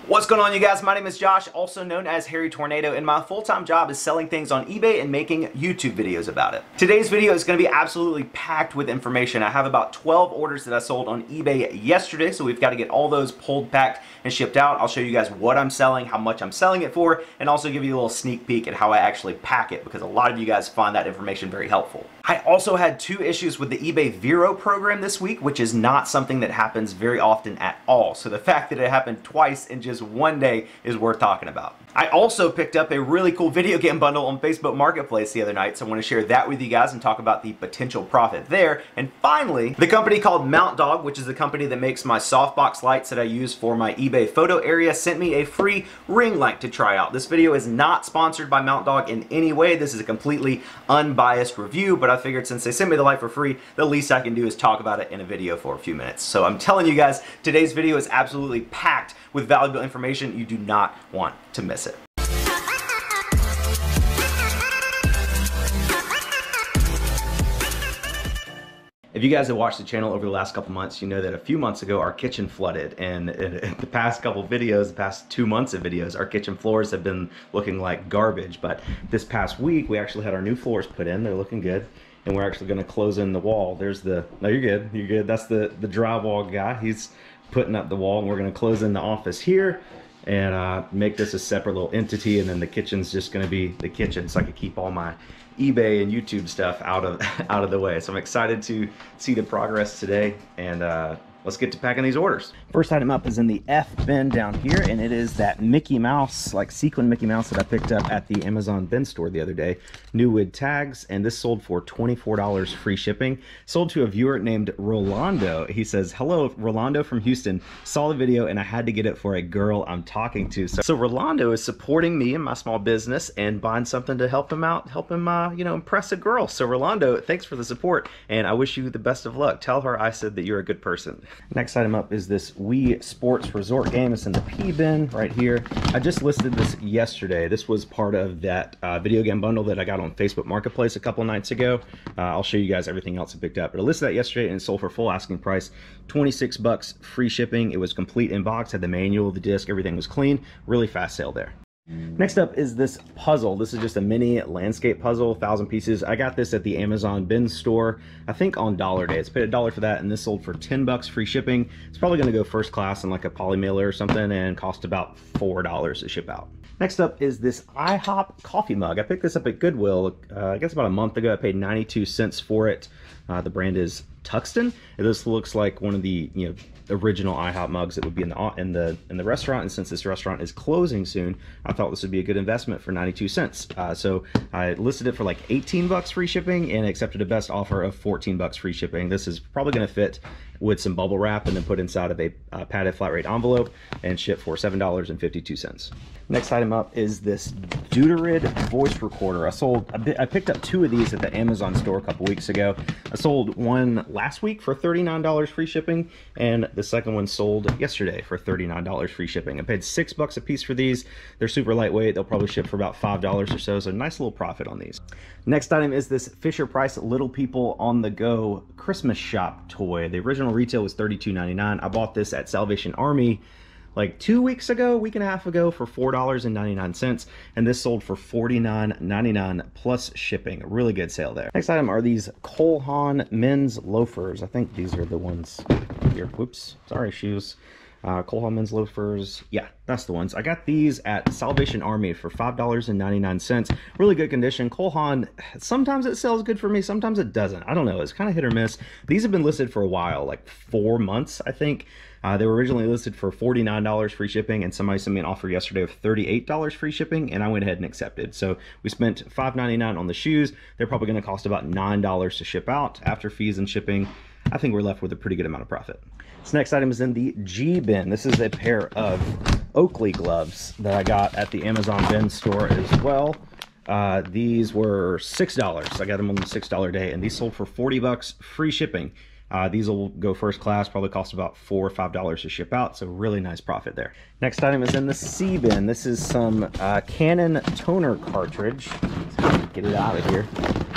What's going on, you guys? My name is Josh, also known as Harry Tornado, and my full-time job is selling things on eBay and making YouTube videos about it. Today's video is going to be absolutely packed with information. I have about 12 orders that I sold on eBay yesterday, so we've got to get all those pulled, packed, and shipped out. I'll show you guys what I'm selling, how much I'm selling it for, and also give you a little sneak peek at how I actually pack it, because a lot of you guys find that information very helpful. I also had 2 issues with the eBay Vero program this week, which is not something that happens very often at all. So the fact that it happened twice in just one day is worth talking about. I also picked up a really cool video game bundle on Facebook Marketplace the other night, so I want to share that with you guys and talk about the potential profit there. And finally, the company called Mount Dog, which is the company that makes my softbox lights that I use for my eBay photo area, sent me a free ring light to try out. This video is not sponsored by Mount Dog in any way. This is a completely unbiased review, but I figured since they sent me the light for free, the least I can do is talk about it in a video for a few minutes. So I'm telling you guys, today's video is absolutely packed with valuable information. You do not want to miss it. If you guys have watched the channel over the last couple months, you know that a few months ago our kitchen flooded, and in the past couple videos, the past 2 months of videos, our kitchen floors have been looking like garbage. But this past week we actually had our new floors put in. They're looking good, and we're actually going to close in the wall. There's the, no, you're good, you're good. That's the drywall guy. He's putting up the wall, and we're going to close in the office here and make this a separate little entity, and then the kitchen's just going to be the kitchen, so I can keep all my eBay and YouTube stuff out of the way. So I'm excited to see the progress today, and let's get to packing these orders. First item up is in the F bin down here, and it is that Mickey Mouse, like sequin Mickey Mouse that I picked up at the Amazon bin store the other day. New with tags, and this sold for $24 free shipping. Sold to a viewer named Rolando. He says, "Hello, Rolando from Houston. Saw the video and I had to get it for a girl I'm talking to." So Rolando is supporting me and my small business and buying something to help him out, help him, you know, impress a girl. So Rolando, thanks for the support, and I wish you the best of luck. Tell her I said that you're a good person. Next item up is this Wii Sports Resort game. It's in the P bin right here. I just listed this yesterday. This was part of that video game bundle that I got on Facebook Marketplace a couple nights ago. I'll show you guys everything else I picked up. But I listed that yesterday and it sold for full asking price, 26 bucks, free shipping. It was complete in box, had the manual, the disc, everything was clean. Really fast sale there. Next up is this puzzle. This is just a mini landscape puzzle, 1,000 pieces. I got this at the Amazon bin store, I think on Dollar Day. It's paid $1 for that, and this sold for 10 bucks free shipping. It's probably gonna go first class in like a poly mailer or something and cost about $4 to ship out. Next up is this Ihop Coffee Mug. I picked this up at Goodwill, I guess about a month ago. I paid 92 cents for it. The brand is Tuxton. This looks like one of the, you know, original IHOP mugs that would be in the restaurant, and since this restaurant is closing soon, I thought this would be a good investment for 92 cents. So I listed it for like 18 bucks free shipping and accepted a best offer of 14 bucks free shipping. This is probably going to fit with some bubble wrap and then put inside of a padded flat rate envelope and ship for $7.52. Next item up is this Deuterid voice recorder. I picked up 2 of these at the Amazon store a couple weeks ago. I sold one last week for $39 free shipping, and the second one sold yesterday for $39 free shipping. I paid 6 bucks a piece for these. They're super lightweight. They'll probably ship for about $5 or so, so nice little profit on these. Next item is this Fisher-Price Little People on the Go Christmas shop toy. The original retail was $32.99. I bought this at Salvation Army like 2 weeks ago, week and a half ago, for $4.99, and this sold for $49.99 plus shipping. A really good sale there. Next item are these Cole Haan men's loafers. I think these are the ones here. Whoops, sorry, shoes. Cole Haan men's loafers. Yeah, that's the ones. I got these at Salvation Army for $5.99. Really good condition. Cole Haan, sometimes it sells good for me, sometimes it doesn't. I don't know. It's kind of hit or miss. These have been listed for a while, like 4 months, I think. They were originally listed for $49 free shipping, and somebody sent me an offer yesterday of $38 free shipping, and I went ahead and accepted. So we spent $5.99 on the shoes. They're probably going to cost about $9 to ship out after fees and shipping. I think we're left with a pretty good amount of profit. This next item is in the G bin. This is a pair of Oakley gloves that I got at the Amazon bin store as well. These were $6. I got them on the $6 day, and these sold for 40 bucks free shipping. These will go first class, probably cost about $4 or $5 to ship out, so really nice profit there. Next item is in the C bin. This is some Canon Toner cartridge. Let's get it out of here.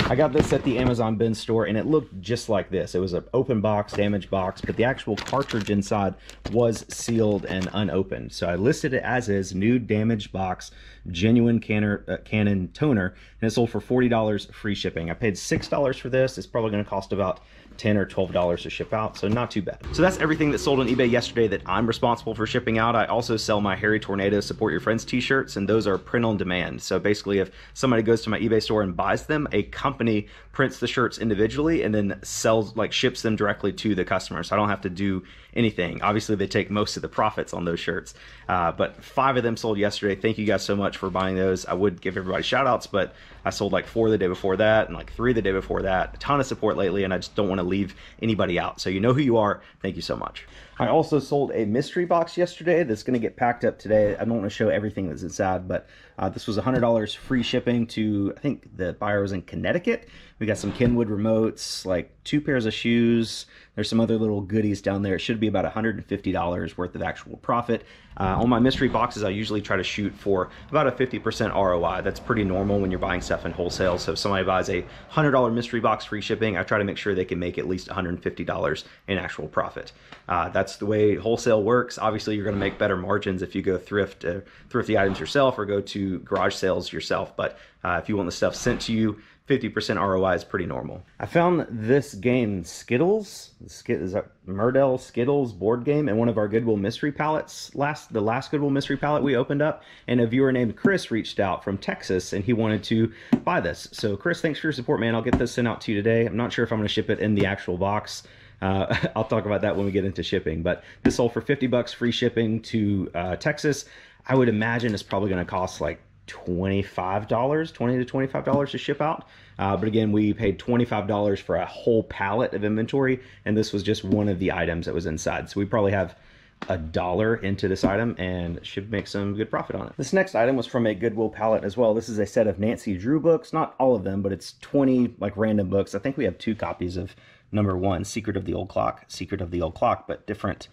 I got this at the Amazon bin store, and it looked just like this. It was an open box, damaged box, but the actual cartridge inside was sealed and unopened. So I listed it as is, new damaged box, genuine Canon Toner, and it sold for $40 free shipping. I paid $6 for this. It's probably going to cost about $10 or $12 to ship out, so not too bad. So that's everything that sold on eBay yesterday that I'm responsible for shipping out. I also sell my Hairy Tornado Support Your Friends t-shirts, and those are print on demand. So basically, if somebody goes to my eBay store and buys them, a company prints the shirts individually and then sells, like ships them directly to the customer. So I don't have to do anything. Obviously, they take most of the profits on those shirts, but 5 of them sold yesterday. Thank you guys so much for buying those. I would give everybody shout outs, but I sold like 4 the day before that and like 3 the day before that. A ton of support lately, and I just don't want to leave anybody out. So you know who you are. Thank you so much. I also sold a mystery box yesterday that's going to get packed up today. I don't want to show everything that's inside, but this was $100 free shipping to, I think the buyer was in Connecticut. We got some Kenwood remotes, like 2 pairs of shoes. There's some other little goodies down there. It should be about $150 worth of actual profit. On my mystery boxes, I usually try to shoot for about a 50% ROI. That's pretty normal when you're buying stuff in wholesale. So if somebody buys a $100 mystery box free shipping, I try to make sure they can make at least $150 in actual profit. That's the way wholesale works. Obviously, you're going to make better margins if you go thrift the items yourself or go to garage sales yourself. But if you want the stuff sent to you, 50% ROI is pretty normal. I found this game, Skittles. Is that Murdell Skittles board game, and one of our Goodwill mystery palettes. The last Goodwill mystery palette we opened up, and a viewer named Chris reached out from Texas, and he wanted to buy this. So Chris, thanks for your support, man. I'll get this sent out to you today. I'm not sure if I'm going to ship it in the actual box. I'll talk about that when we get into shipping, but this sold for $50 free shipping to Texas. I would imagine it's probably going to cost like $20 to $25 to ship out. But again, we paid $25 for a whole pallet of inventory, and this was just one of the items that was inside. So we probably have $1 into this item and should make some good profit on it. This next item was from a Goodwill pallet as well. This is a set of Nancy Drew books, not all of them, but it's 20 like random books. I think we have 2 copies of number 1, Secret of the Old Clock, but different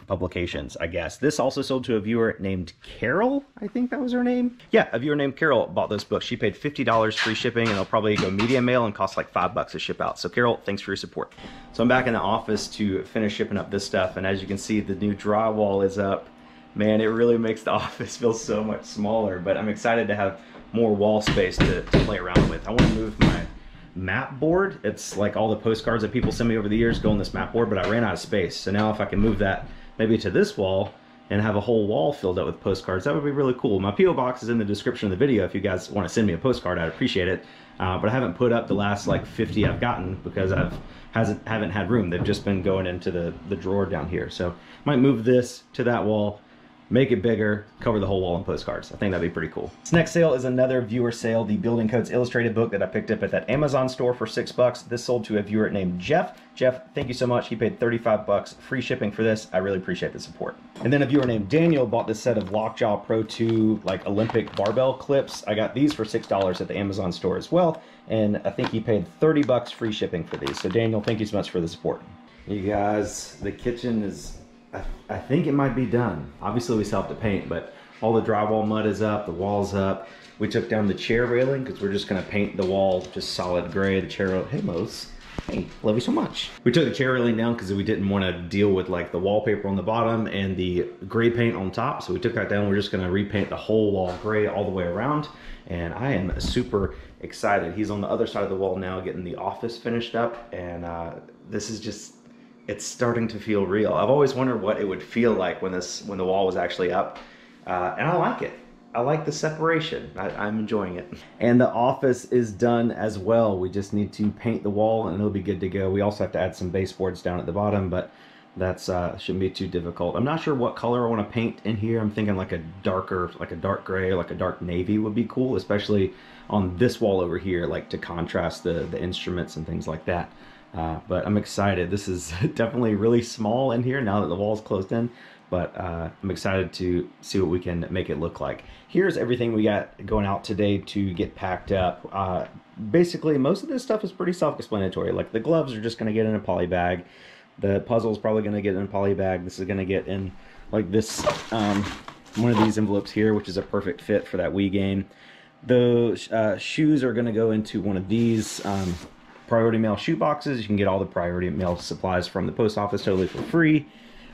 publications, I guess. This also sold to a viewer named Carol. I think that was her name. Yeah, a viewer named Carol bought this book. She paid $50 free shipping, and it'll probably go medium mail and cost like $5 to ship out. So Carol, thanks for your support. So I'm back in the office to finish shipping up this stuff, and as you can see, the new drywall is up. Man, it really makes the office feel so much smaller, but I'm excited to have more wall space to play around with. I want to move my map board. It's like all the postcards that people send me over the years go on this map board, but I ran out of space. So now if I can move that maybe to this wall and have a whole wall filled up with postcards, that would be really cool. My P.O. box is in the description of the video if you guys want to send me a postcard. I'd appreciate it. But I haven't put up the last like 50 I've gotten because haven't had room. They've just been going into the drawer down here. So might move this to that wall, make it bigger, cover the whole wall in postcards. I think that'd be pretty cool. This next sale is another viewer sale, the Building Codes Illustrated book that I picked up at that Amazon store for $6. This sold to a viewer named Jeff. Jeff, thank you so much. He paid $35 free shipping for this. I really appreciate the support. And then a viewer named Daniel bought this set of Lockjaw Pro 2 like Olympic barbell clips. I got these for $6 at the Amazon store as well, and I think he paid $30 free shipping for these. So Daniel, thank you so much for the support. You guys, the kitchen is, I think it might be done. Obviously we still have to paint, but all the drywall mud is up, the wall's up. We took down the chair railing because we're just gonna paint the wall just solid gray. The chair, hey Mose, hey, love you so much. We took the chair railing down because we didn't want to deal with like the wallpaper on the bottom and the gray paint on top. So we took that down. We're just gonna repaint the whole wall gray all the way around. And I am super excited. He's on the other side of the wall now getting the office finished up. And this is just, it's starting to feel real. I've always wondered what it would feel like when the wall was actually up, and I like it. I like the separation. I'm enjoying it. And the office is done as well. We just need to paint the wall and it'll be good to go. We also have to add some baseboards down at the bottom, but that's shouldn't be too difficult. I'm not sure what color I want to paint in here. I'm thinking like a dark gray or like a dark navy would be cool, especially on this wall over here, like to contrast the instruments and things like that. But I'm excited. This is definitely really small in here now that the wall's closed in, but I'm excited to see what we can make it look like. Here's everything we got going out today to get packed up. Basically, most of this stuff is pretty self-explanatory. Like the gloves are just going to get in a poly bag. The puzzle's probably going to get in a poly bag. This is going to get in like this, one of these envelopes here, which is a perfect fit for that Wii game. Those shoes are going to go into one of these priority mail shoe boxes. You can get all the priority mail supplies from the post office totally for free.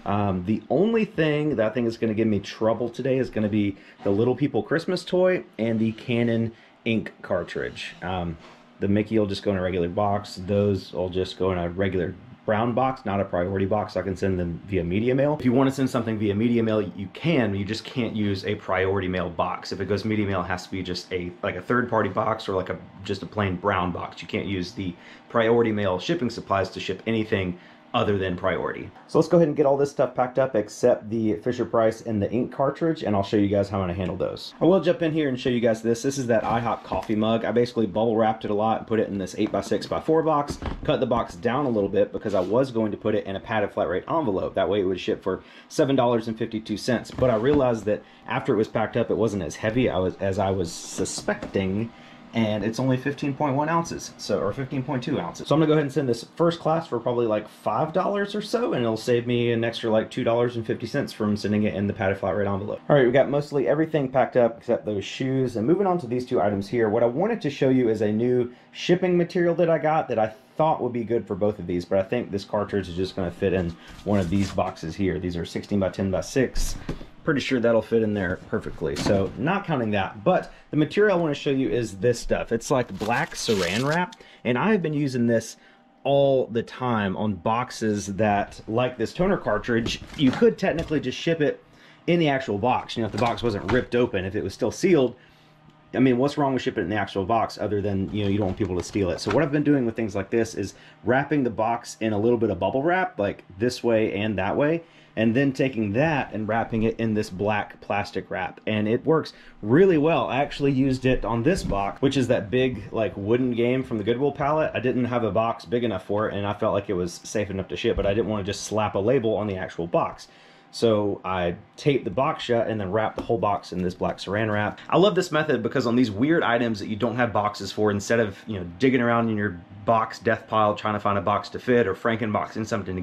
The only thing that I think is going to give me trouble today is going to be the Little People Christmas toy and the Canon ink cartridge. The Mickey will just go in a regular box. Those will just go in a regular brown box, not a priority box. I can send them via media mail. If you want to send something via media mail, you can. You just can't use a priority mail box. If it goes media mail, it has to be just like a third-party box or like just a plain brown box. You can't use the priority mail shipping supplies to ship anything other than priority. So let's go ahead and get all this stuff packed up except the Fisher-Price and the ink cartridge, and I'll show you guys how I'm going to handle those. I will jump in here and show you guys this. This is that Ihop coffee mug. I basically bubble wrapped it a lot and put it in this 8x6x4 box, cut the box down a little bit because I was going to put it in a padded flat rate envelope. That way it would ship for $7.52. But I realized that after it was packed up, it wasn't as heavy as I was suspecting, and it's only 15.1 ounces, or 15.2 ounces. So I'm gonna go ahead and send this first class for probably like $5 or so, and it'll save me an extra like $2.50 from sending it in the padded flat rate envelope. All right, we got mostly everything packed up except those shoes. And moving on to these two items here, what I wanted to show you is a new shipping material that I got that I thought would be good for both of these, but I think this cartridge is just gonna fit in one of these boxes here. These are 16 by 10 by 6. Pretty sure that'll fit in there perfectly, so not counting that. But the material I want to show you is this stuff. It's like black saran wrap, and I've been using this all the time on boxes that, like this toner cartridge, you could technically just ship it in the actual box. You know, if the box wasn't ripped open, if it was still sealed, I mean, what's wrong with shipping it in the actual box other than, you know, you don't want people to steal it? So what I've been doing with things like this is wrapping the box in a little bit of bubble wrap, like this way and that way, and then taking that and wrapping it in this black plastic wrap. And it works really well. I actually used it on this box, which is that big like wooden game from the Goodwill pallet. I didn't have a box big enough for it, and I felt like it was safe enough to ship, but I didn't want to just slap a label on the actual box. So I taped the box shut and then wrapped the whole box in this black saran wrap. I love this method because on these weird items that you don't have boxes for, instead of, you know, digging around in your box death pile trying to find a box to fit or Frankenboxing something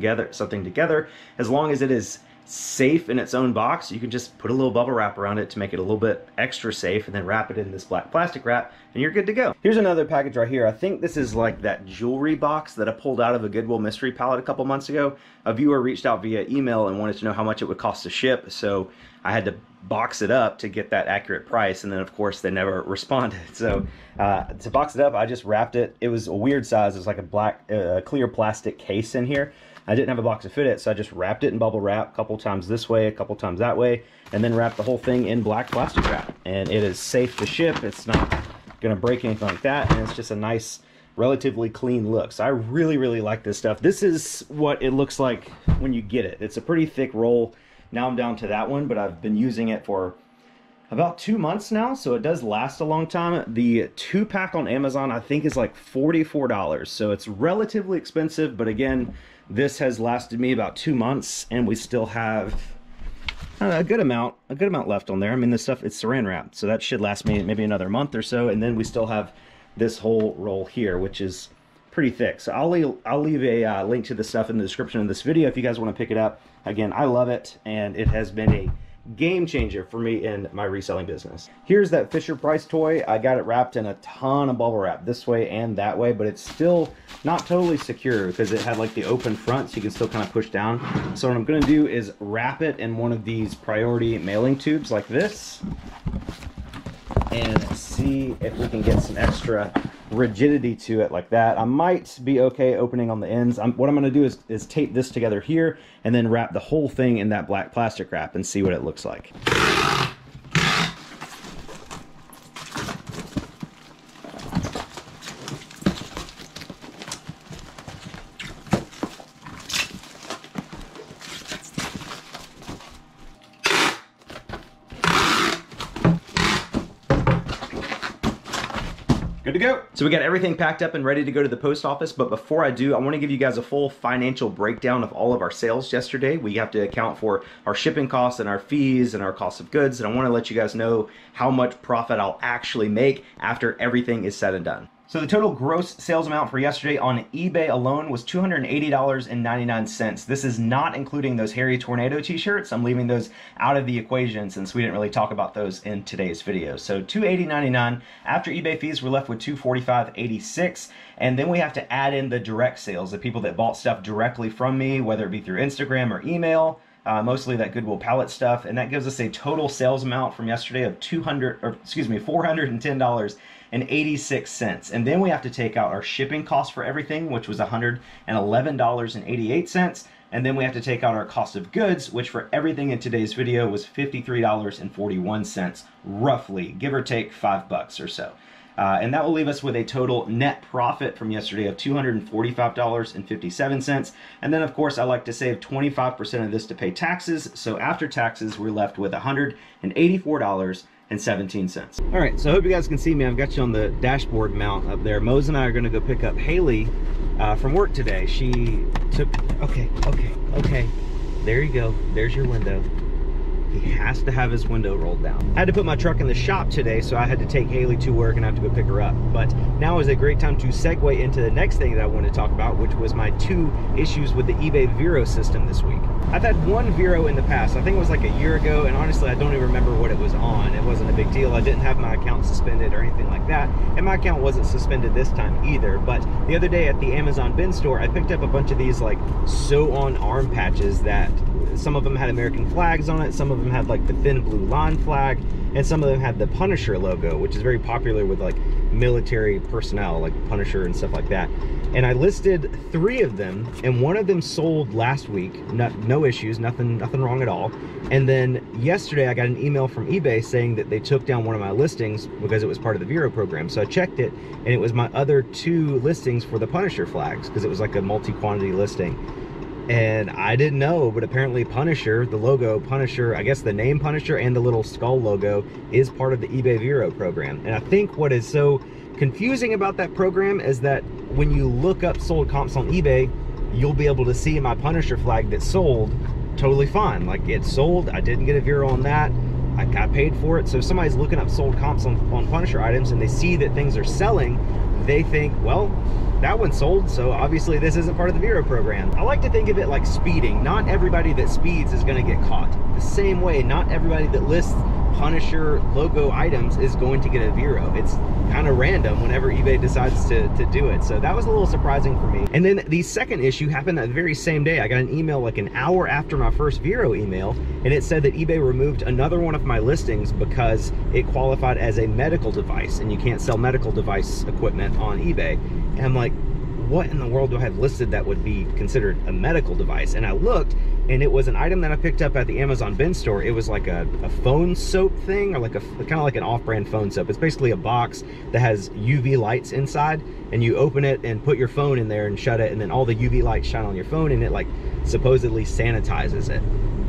together, as long as it is safe in its own box, you can just put a little bubble wrap around it to make it a little bit extra safe, and then wrap it in this black plastic wrap, and you're good to go. Here's another package right here. I think this is like that jewelry box that I pulled out of a Goodwill mystery pallet a couple months ago. A viewer reached out via email and wanted to know how much it would cost to ship, so I had to box it up to get that accurate price, and then of course they never responded. So to box it up, I just wrapped it. It was a weird size. It was like a black clear plastic case in here. I didn't have a box to fit it, so I just wrapped it in bubble wrap a couple times this way, a couple times that way, and then wrapped the whole thing in black plastic wrap. And it is safe to ship. It's not gonna break anything like that, and it's just a nice, relatively clean look. So I really, really like this stuff. This is what it looks like when you get it. It's a pretty thick roll. Now I'm down to that one, but I've been using it for about 2 months now, so it does last a long time. The 2-pack on Amazon, I think, is like $44, so it's relatively expensive, but again, this has lasted me about 2 months, and we still have a good amount left on there. I mean, this stuff, it's saran wrap, so that should last me maybe another month or so, and then we still have this whole roll here, which is pretty thick. So I'll leave a link to the stuff in the description of this video if you guys want to pick it up. Again, I love it, and it has been a game changer for me in my reselling business. Here's that Fisher-Price toy. I got it wrapped in a ton of bubble wrap this way and that way, but it's still not totally secure because it had like the open front, so you can still kind of push down. So what I'm going to do is wrap it in one of these priority mailing tubes like this, and see if we can get some extra rigidity to it like that. I might be okay opening on the ends. What I'm going to do is tape this together here and then wrap the whole thing in that black plastic wrap and see what it looks like. Good to go. So we got everything packed up and ready to go to the post office, but before I do, I want to give you guys a full financial breakdown of all of our sales yesterday. We have to account for our shipping costs and our fees and our cost of goods, and I want to let you guys know how much profit I'll actually make after everything is said and done. So the total gross sales amount for yesterday on eBay alone was $280.99. This is not including those Harry Tornado t-shirts. I'm leaving those out of the equation since we didn't really talk about those in today's video. So $280.99. After eBay fees, we're left with $245.86. And then we have to add in the direct sales, the people that bought stuff directly from me, whether it be through Instagram or email. Mostly that Goodwill pallet stuff, and that gives us a total sales amount from yesterday of $410.86. And then we have to take out our shipping cost for everything, which was $111.88. And then we have to take out our cost of goods, which for everything in today's video was $53.41, roughly, give or take $5 or so. And that will leave us with a total net profit from yesterday of $245.57. And then, of course, I like to save 25% of this to pay taxes. So after taxes, we're left with $184.17. All right, so I hope you guys can see me. I've got you on the dashboard mount up there. Mose and I are going to go pick up Haley from work today. She took, okay. There you go. There's your window. He has to have his window rolled down. I had to put my truck in the shop today, so I had to take Haley to work and I have to go pick her up. But now is a great time to segue into the next thing that I want to talk about, which was my 2 issues with the eBay Vero system this week. I've had 1 Vero in the past. I think it was like a year ago, and honestly, I don't even remember what it was on. It wasn't a big deal. I didn't have my account suspended or anything like that, and my account wasn't suspended this time either. But the other day at the Amazon bin store, I picked up a bunch of these like sew-on arm patches that some of them had American flags on it, some of them had like the thin blue line flag, and some of them had the Punisher logo, which is very popular with like military personnel, like Punisher and stuff like that. And I listed 3 of them, and 1 of them sold last week. No issues, nothing wrong at all. And then yesterday I got an email from eBay saying that they took down one of my listings because it was part of the Vero program. So I checked it, and it was my other 2 listings for the Punisher flags, because it was like a multi-quantity listing. And I didn't know, but apparently Punisher, the logo Punisher, I guess the name Punisher and the little skull logo is part of the eBay Vero program. And I think what is so confusing about that program is that when you look up sold comps on eBay, you'll be able to see my Punisher flag that sold totally fine. Like, it sold, I didn't get a Vero on that, I got paid for it. So if somebody's looking up sold comps on Punisher items and they see that things are selling, they think, well, that one sold, so obviously this isn't part of the Vero program. I like to think of it like speeding. Not everybody that speeds is going to get caught. The same way, not everybody that lists Punisher logo items is going to get a Vero. It's kind of random whenever eBay decides to do it. So that was a little surprising for me. And then the second issue happened that very same day. I got an email like an hour after my first Vero email, and it said that eBay removed another one of my listings because it qualified as a medical device, and you can't sell medical device equipment on eBay. And I'm like, what in the world do I have listed that would be considered a medical device? And I looked, and it was an item that I picked up at the Amazon bin store. It was like a phone soap thing, or like kind of like an off-brand phone soap. It's basically a box that has UV lights inside, and you open it and put your phone in there and shut it, and then all the UV lights shine on your phone, and it like supposedly sanitizes it.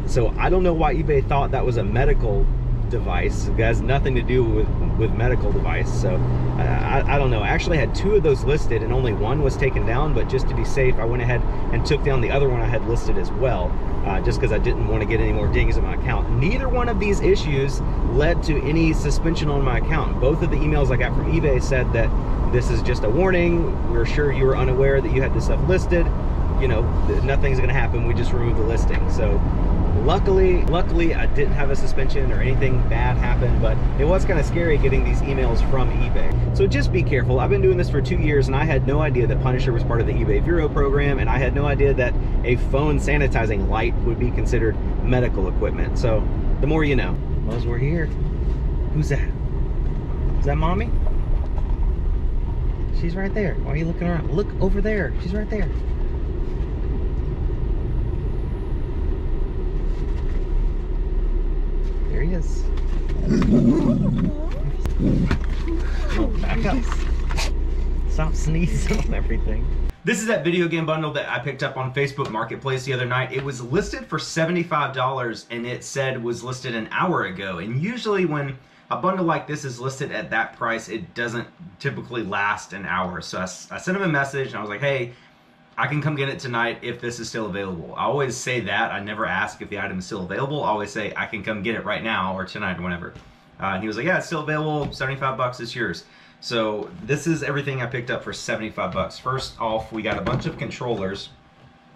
So I don't know why eBay thought that was a medical device. It has nothing to do with medical device. So I don't know. I actually had 2 of those listed and only 1 was taken down, but just to be safe, I went ahead and took down the other one I had listed as well, just because I didn't want to get any more dings in my account. Neither one of these issues led to any suspension on my account. Both of the emails I got from eBay said that this is just a warning. We're sure you were unaware that you had this stuff listed. You know, nothing's going to happen. We just removed the listing. So luckily I didn't have a suspension or anything bad happen, but it was kind of scary getting these emails from eBay. So just be careful. I've been doing this for 2 years, and I had no idea that Punisher was part of the eBay Vero program, and I had no idea that a phone sanitizing light would be considered medical equipment. So the more you know. Well, we're here. Who's that? Is that Mommy? She's right there. Why are you looking around? Look over there. She's right there. There he is. Oh, back up. Stop sneezing on everything. This is that video game bundle that I picked up on Facebook Marketplace the other night. It was listed for $75, and it said was listed an hour ago. And usually when a bundle like this is listed at that price, it doesn't typically last an hour. So I sent him a message, and I was like, hey, I can come get it tonight if this is still available. I always say that. I never ask if the item is still available. I always say I can come get it right now or tonight or whenever. And he was like, yeah, it's still available, 75 bucks, it's yours. So this is everything I picked up for 75 bucks. First off, we got a bunch of controllers.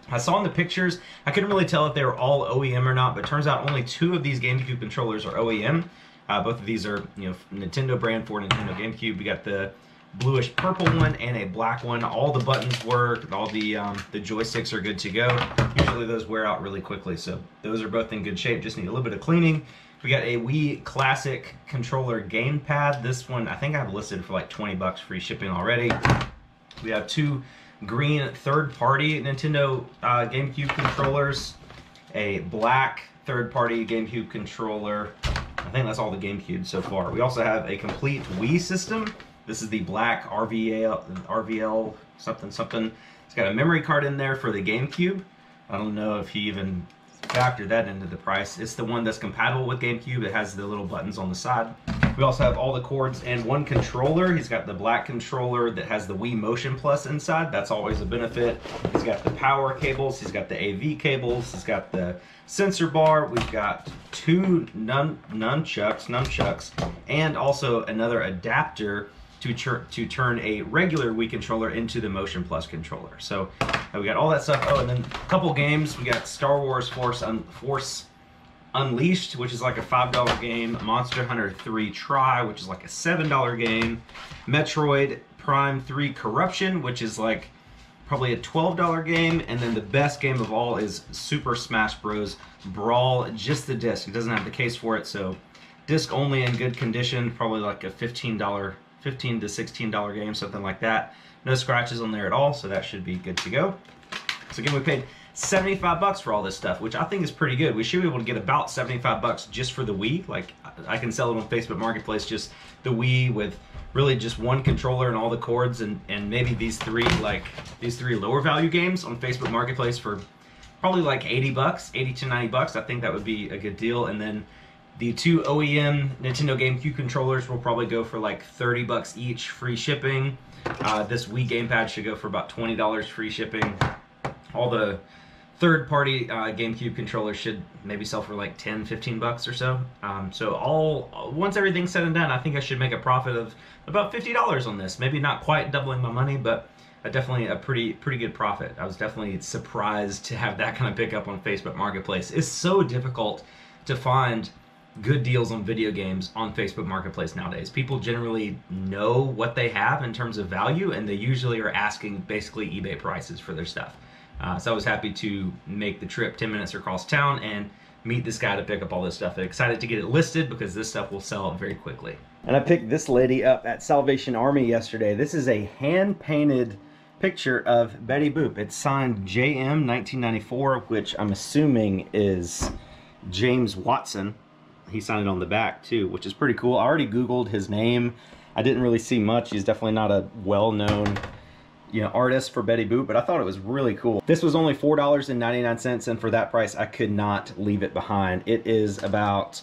I saw in the pictures, I couldn't really tell if they were all OEM or not, but it turns out only 2 of these GameCube controllers are OEM. Both of these are, you know, Nintendo brand for Nintendo GameCube. We got the bluish purple one and a black one. All the buttons work, all the joysticks are good to go. Usually those wear out really quickly, so those are both in good shape, just need a little bit of cleaning. We got a Wii Classic controller gamepad. This one I think I have listed for like 20 bucks, free shipping already. We have 2 green third-party Nintendo GameCube controllers, a black third-party GameCube controller. I think that's all the GameCube so far. We also have a complete Wii system. This is the black RVL something. It's got a memory card in there for the GameCube. I don't know if he even factored that into the price. It's the one that's compatible with GameCube. It has the little buttons on the side. We also have all the cords and one controller. He's got the black controller that has the Wii Motion Plus inside. That's always a benefit. He's got the power cables. He's got the AV cables. He's got the sensor bar. We've got 2 nunchucks, and also another adapter to turn a regular Wii controller into the Motion Plus controller. So we got all that stuff. Oh, and then a couple games. We got Star Wars Force Unleashed, which is like a $5 game. Monster Hunter 3 Try, which is like a $7 game. Metroid Prime 3 Corruption, which is like probably a $12 game. And then the best game of all is Super Smash Bros. Brawl, just the disc. It doesn't have the case for it, so disc only in good condition, probably like a $15 to $16 game, something like that. No scratches on there at all, so that should be good to go. So again, we paid 75 bucks for all this stuff, which I think is pretty good. We should be able to get about 75 bucks just for the Wii. Like, I can sell it on Facebook Marketplace, just the Wii with really just one controller and all the cords, and maybe these three lower value games on Facebook Marketplace for probably like 80 bucks, 80 to 90 bucks. I think that would be a good deal. And then the 2 OEM Nintendo GameCube controllers will probably go for like 30 bucks each, free shipping. This Wii gamepad should go for about $20 free shipping. All the third-party GameCube controllers should maybe sell for like 10, 15 bucks or so. Once everything's said and done, I think I should make a profit of about $50 on this. Maybe not quite doubling my money, but definitely a pretty good profit. I was definitely surprised to have that kind of pickup on Facebook Marketplace. It's so difficult to find good deals on video games on Facebook Marketplace nowadays. People generally know what they have in terms of value, and they usually are asking basically eBay prices for their stuff. So I was happy to make the trip 10 minutes across town and meet this guy to pick up all this stuff. I'm excited to get it listed because this stuff will sell very quickly. And I picked this lady up at Salvation Army yesterday. This is a hand-painted picture of Betty Boop. It's signed JM 1994, which I'm assuming is James Watson. He signed it on the back too, which is pretty cool. I already Googled his name. I didn't really see much. He's definitely not a well-known, you know, artist for Betty Boop, but I thought it was really cool. This was only $4.99, and for that price, I could not leave it behind. It is about,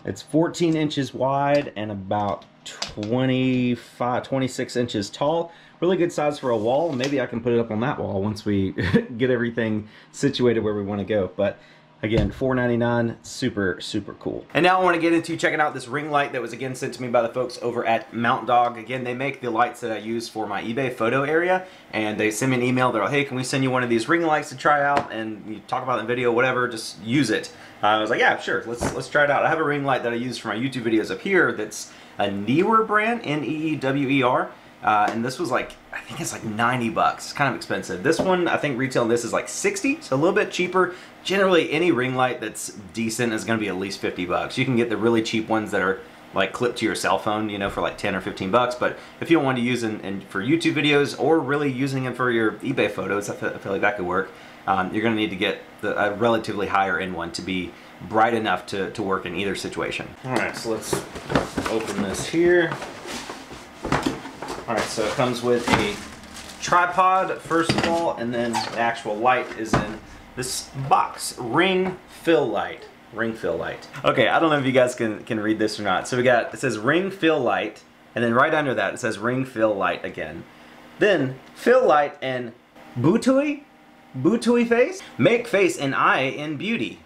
it's 14 inches wide and about 26 inches tall. Really good size for a wall. Maybe I can put it up on that wall once we get everything situated where we want to go. But again, $4.99, super cool. And now I want to get into checking out this ring light that was again sent to me by the folks over at Mount Dog. Again, they make the lights that I use for my eBay photo area, and they send me an email. They're like, hey, can we send you one of these ring lights to try out, and you talk about it in the video, whatever, just use it. I was like, yeah, sure, let's try it out. I have a ring light that I use for my YouTube videos up here that's a Neewer brand, N-E-E-W-E-R. And this was like, I think it's like 90 bucks. It's kind of expensive. This one, I think retail this is like 60, so a little bit cheaper. Generally, any ring light that's decent is going to be at least 50 bucks. You can get the really cheap ones that are like clipped to your cell phone, you know, for like 10 or 15 bucks. But if you don't want to use it for YouTube videos or really using it for your eBay photos, I feel like that could work. You're going to need to get a relatively higher end one to be bright enough to work in either situation. All right, so let's open this here. Alright, so it comes with a tripod, first of all, and then the actual light is in this box. Ring fill light. Ring fill light. Okay, I don't know if you guys can read this or not. So it says ring fill light, and then right under that it says ring fill light again. Then fill light and Butui face? Make face and eye in beauty.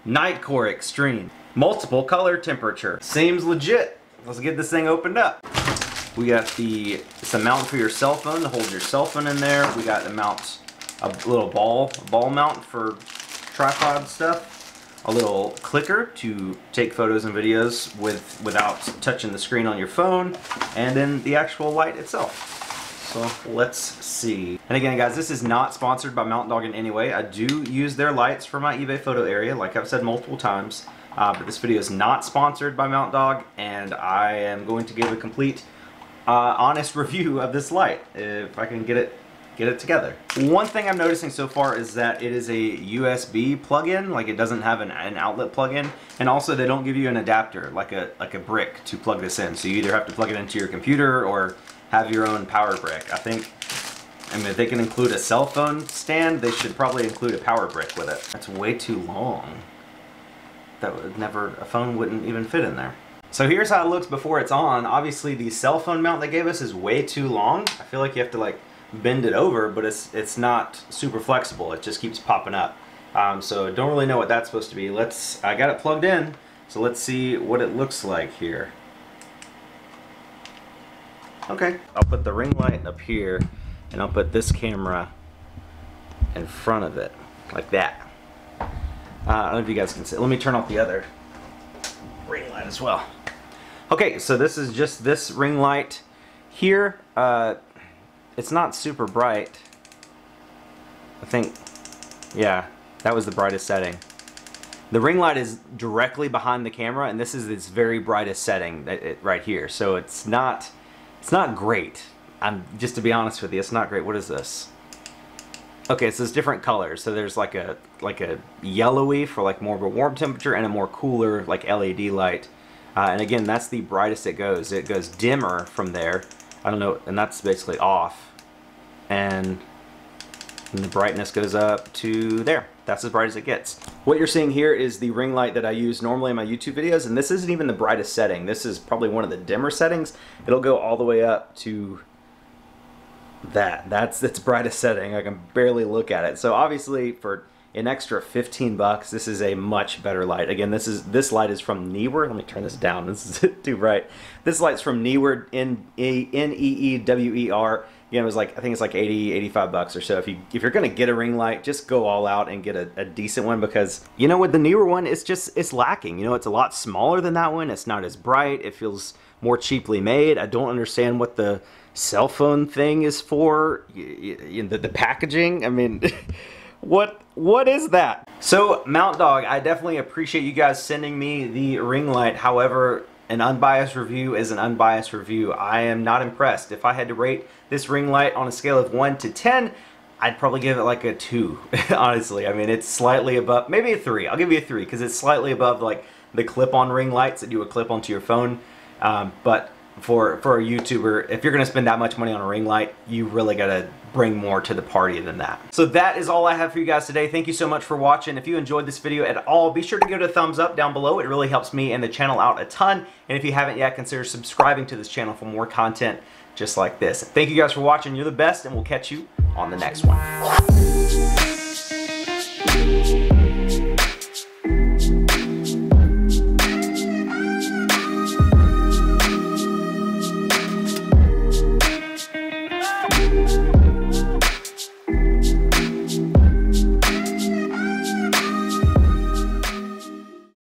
Nightcore extreme. multiple color temperature. Seems legit. Let's get this thing opened up. We got it's a mount for your cell phone to hold your cell phone in there. We got a little ball mount for tripod stuff. A little clicker to take photos and videos without touching the screen on your phone, and then the actual light itself. So let's see. And again, guys, this is not sponsored by Mountain Dog in any way. I do use their lights for my eBay photo area, like I've said multiple times. But this video is not sponsored by Mountain Dog, and I am going to give a complete, honest review of this light if I can get it together. One thing I'm noticing so far is that it is a USB plug-in, like it doesn't have an outlet plug-in, and also they don't give you an adapter like a brick to plug this in. So you either have to plug it into your computer or have your own power brick. I mean, if they can include a cell phone stand, they should probably include a power brick with it. That's way too long. A phone wouldn't even fit in there. So here's how it looks before it's on. Obviously the cell phone mount they gave us is way too long. I feel like you have to like bend it over, but it's not super flexible. It just keeps popping up. So don't really know what that's supposed to be. I got it plugged in, so let's see what it looks like here. Okay, I'll put the ring light up here, and I'll put this camera in front of it, like that. I don't know if you guys can see. Let me turn off the other ring light as well. Okay, so this is just this ring light here. It's not super bright. I think, yeah, that was the brightest setting. The ring light is directly behind the camera, and this is its very brightest setting right here. So it's not great. Just to be honest with you, it's not great. What is this? Okay, so it's different colors. So there's like a yellowy for like more of a warm temperature, and a more cooler like LED light. And again, that's the brightest it goes. It goes dimmer from there. I don't know, and that's basically off. And the brightness goes up to there. That's as bright as it gets. What you're seeing here is the ring light that I use normally in my YouTube videos, and this isn't even the brightest setting. This is probably one of the dimmer settings. It'll go all the way up to that. That's its brightest setting. I can barely look at it. So obviously for an extra 15 bucks, this is a much better light. Again, this light is from Neeward. Let me turn this down. This is too bright. This light's from Neeward, N-E-E-W-E-R. Again, it was like, I think it's like 80, 85 bucks or so. If you're gonna get a ring light, just go all out and get a decent one, because you know, with the newer one, it's lacking. You know, it's a lot smaller than that one. It's not as bright. It feels more cheaply made. I don't understand what the cell phone thing is for. The packaging. I mean, what is that? So Mount Dog, I definitely appreciate you guys sending me the ring light. However, an unbiased review is an unbiased review. I am not impressed. If I had to rate this ring light on a scale of 1 to 10, I'd probably give it like a 2, honestly. I mean, it's slightly above, maybe a 3. I'll give you a 3, because it's slightly above like the clip-on ring lights that you would clip onto your phone. But for a YouTuber, if you're gonna spend that much money on a ring light, you really gotta bring more to the party than that. So that is all I have for you guys today. Thank you so much for watching. If you enjoyed this video at all, be sure to give it a thumbs up down below. It really helps me and the channel out a ton. And if you haven't yet, consider subscribing to this channel for more content just like this. Thank you guys for watching. You're the best, and we'll catch you on the next one.